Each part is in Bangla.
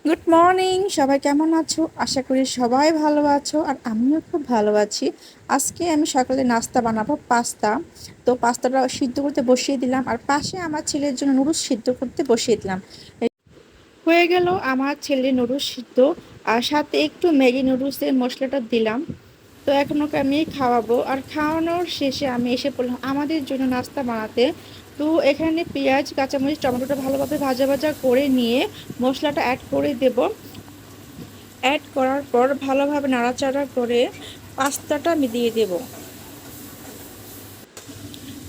গুড মর্নিং, সবাই কেমন আছো? আশা করি সবাই ভালো আছো, আর আমিও খুব ভালো আছি। আজকে আমি সকালে নাস্তা বানাবো পাস্তা। তো পাস্তাটা সিদ্ধ করতে বসিয়ে দিলাম, আর পাশে আমার ছেলের জন্য নুডলস সিদ্ধ করতে বসিয়ে দিলাম। হয়ে গেল আমার ছেলে নুডলস সিদ্ধ, আর সাথে একটু ম্যাগি নুডলসের মশলাটা দিলাম। তো এখন ওকে আমি খাওয়াবো, আর খাওয়ানোর শেষে আমি এসে পড়লাম আমাদের জন্য নাস্তা বানাতে। তো এখানে পেঁয়াজ, কাঁচামরিচ, টমেটোটা ভালোভাবে ভাজা ভাজা করে নিয়ে মশলাটা অ্যাড করে দেব। অ্যাড করার পর ভালোভাবে নাড়াচাড়া করে পাস্তাটা আমি দিয়ে দেব।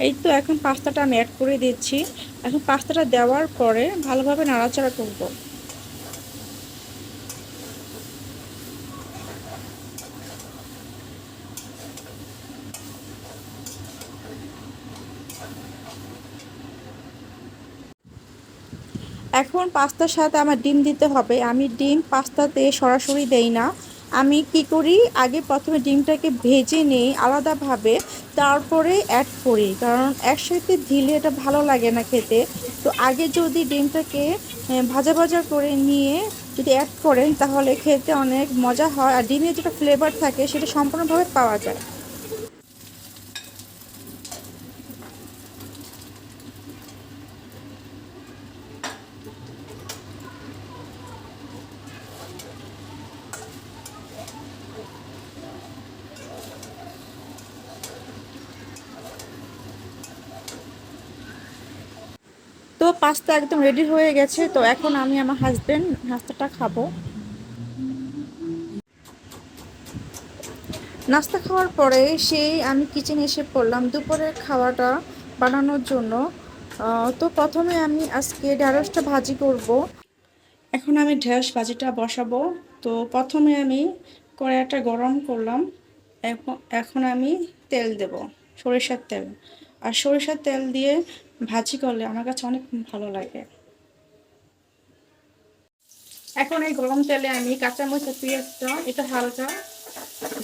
এই তো এখন পাস্তাটা আমি অ্যাড করে দিচ্ছি। এখন পাস্তাটা দেওয়ার পরে ভালোভাবে নাড়াচাড়া করব। এখন পাস্তার সাথে আমার ডিম দিতে হবে। আমি ডিম পাস্তাতে সরাসরি দেই না। আমি কি করি, আগে প্রথমে ডিমটাকে ভেজে নিই আলাদাভাবে, তারপরে অ্যাড করি, কারণ একসাথে দিলে এটা ভালো লাগে না খেতে। তো আগে যদি ডিমটাকে ভাজা ভাজা করে নিয়ে যদি অ্যাড করেন, তাহলে খেতে অনেক মজা হয়, আর ডিমের যেটা ফ্লেভার থাকে সেটা সম্পূর্ণভাবে পাওয়া যায়। তো পাস্তা একদম রেডি হয়ে গেছে। তো এখন আমি আমার হাজবেন্ড নাস্তাটা খাবো। নাস্তা খাওয়ার পরে সেই আমি কিচেনে এসে পড়লাম দুপুরের খাওয়াটা বানানোর জন্য। তো প্রথমে আমি আজকে ঢেঁড়সটা ভাজি করব। এখন আমি ঢেঁড়স ভাজিটা বসাবো। তো প্রথমে আমি কড়াইটা গরম করলাম। এখন আমি তেল দেব, সরিষার তেল। আর সরিষার তেল দিয়ে ভাজি করলে আমার কাছে অনেক ভালো লাগে। এখন এই গরম তেলে আমি কাঁচামরিচ আর পেঁয়াজটা এটা হালকা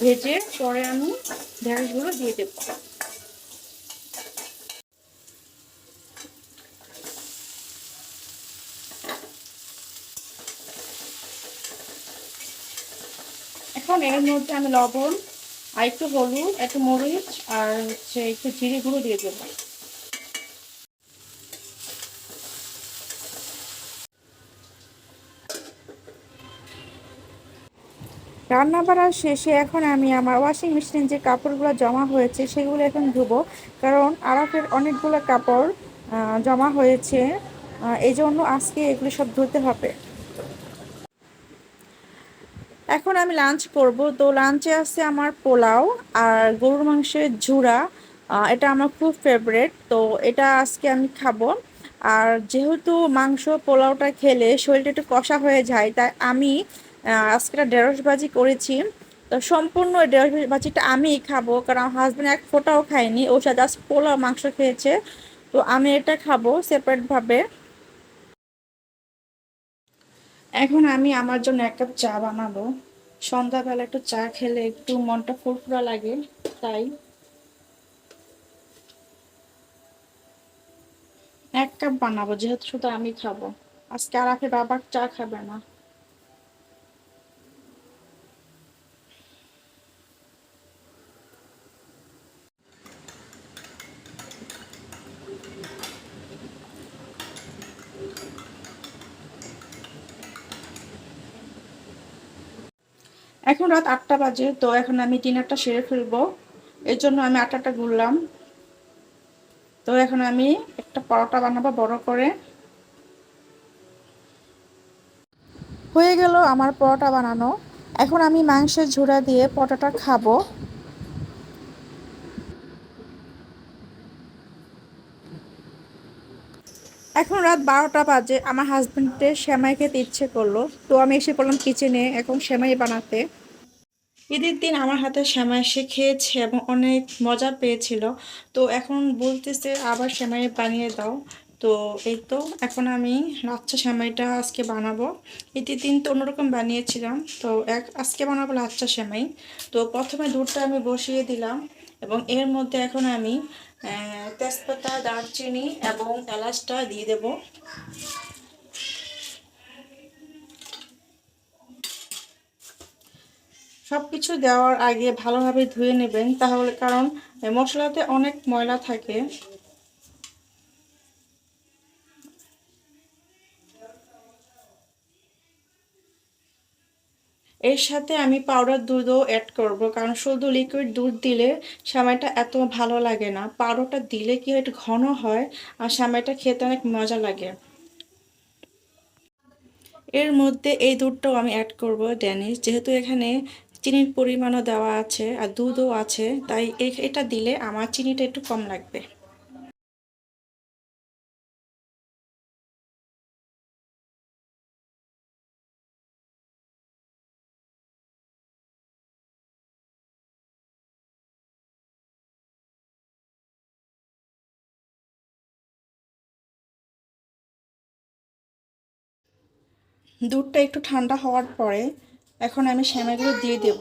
ভেজে পরে আমি ঢেঁড়সগুলো দিয়ে দেবো। এখন এর মধ্যে আমি লবণ আর একটু হলুদ, একটু মরিচ আর একটু জিরে গুঁড়ো দিয়ে দেবো। রান্না বাড়ার শেষে এখন আমি আমার ওয়াশিং মেশিনে যে কাপড়গুলো জমা হয়েছে সেগুলো এখন ধুবো, কারণ আরাফের অনেকগুলো কাপড় জমা হয়েছে। এই জন্য আজকে এগুলো সব ধুতে হবে। এখন আমি লাঞ্চ করব। তো লাঞ্চে আছে আমার পোলাও আর গরুর মাংসের ঝুড়া। এটা আমার খুব ফেভারেট, তো এটা আজকে আমি খাবো। আর যেহেতু মাংস পোলাওটা খেলে শরীরটা একটু কষা হয়ে যায়, তাই আমি আজকে একটা ঢেঁড়স ভাজি করেছি। তো সম্পূর্ণ ঢেঁড়স ভাজিটা আমিই খাবো, কারণ আমার হাজব্যান্ড এক ফোঁটাও খায়নি, ও সাথে জাস্ট পোলাও মাংস খেয়েছে। তো আমি এটা খাবো সেপারেটভাবে। এখন আমি আমার জন্য এক কাপ চা বানাবো। সন্ধ্যাবেলা একটু চা খেলে একটু মনটা ফুরফুরা লাগে, তাই এক কাপ বানাবো, যেহেতু শুধু আমি খাবো। আজকে আরাফের বাবা চা খাবে না। এখন রাত 8টা বাজে, তো এখন আমি ডিনারটা সেরে ফেলবো। এর জন্য আমি আটাটা গুললাম। তো এখন আমি একটা পরোটা বানাবো বড় করে। হয়ে গেল আমার পরোটা বানানো। এখন আমি মাংসের ঝুড়া দিয়ে পরোটাটা খাবো। এখন রাত 12টা বাজে, আমার হাজবেন্ডের সেমাই খেতে ইচ্ছে করলো, তো আমি এসে পড়লাম কিচেনে এখন সেমাই বানাতে। ঈদের দিন আমার হাতে সেমাই সে খেয়েছে এবং অনেক মজা পেয়েছিল। তো এখন বলতেছে আবার সেমাই বানিয়ে দাও। তো এই তো এখন আমি লাচ্ছা সেমাইটা আজকে বানাবো। ঈদের দিন তো অন্যরকম বানিয়েছিলাম, তো আজকে বানাবো লাচ্ছা সেমাই। তো প্রথমে দুধটা আমি বসিয়ে দিলাম, এবং এর মধ্যে এখন আমি তেজপাতা, দারচিনি এবং এলাচটা দিয়ে দেব। সব কিছু দেওয়ার আগে ভালোভাবে ধুয়ে নেবেন, তাহলে কারণ মশলাতে অনেক ময়লা থাকে। এর সাথে আমি পাউডার দুধও অ্যাড করব, কারণ শুধু লিকুইড দুধ দিলে সেমাইটা এত ভালো লাগে না। পাউডারটা দিলে কি একটু ঘন হয় আর সেমাইটা খেতে অনেক মজা লাগে। এর মধ্যে এই দুধটাও আমি অ্যাড করব ড্যানিশ, যেহেতু এখানে চিনির পরিমাণও দেওয়া আছে আর দুধও আছে, তাই এটা দিলে আমার চিনিটা একটু কম লাগবে। দুধটা একটু ঠান্ডা হওয়ার পরে এখন আমি সেমাইগুলো দিয়ে দেব।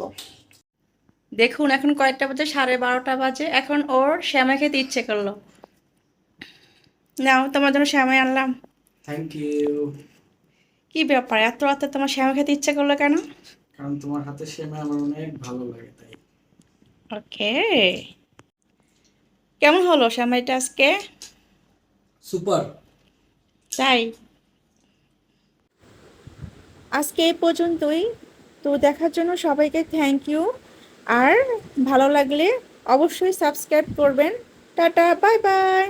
দেখুন এখন কয়েকটা বাজে, 12:30 বাজে। এখন ওর সেমাই খেতে ইচ্ছে করলো। নাও, তোমার জন্য সেমাই আনলাম। Thank you. কি ব্যাপার, এত রাতে তোমার সেমাই খেতে ইচ্ছে করলো কেন? কারণ তোমার হাতের সেমাই আমার অনেক ভালো লাগে তাই। ওকে, কেমন হলো সেমাইটা আজকে? সুপার। তাই আজকে এই পর্যন্তই। তো দেখার জন্য সবাইকে থ্যাংক ইউ। আর ভালো লাগলে অবশ্যই সাবস্ক্রাইব করবেন। Tata, bye bye.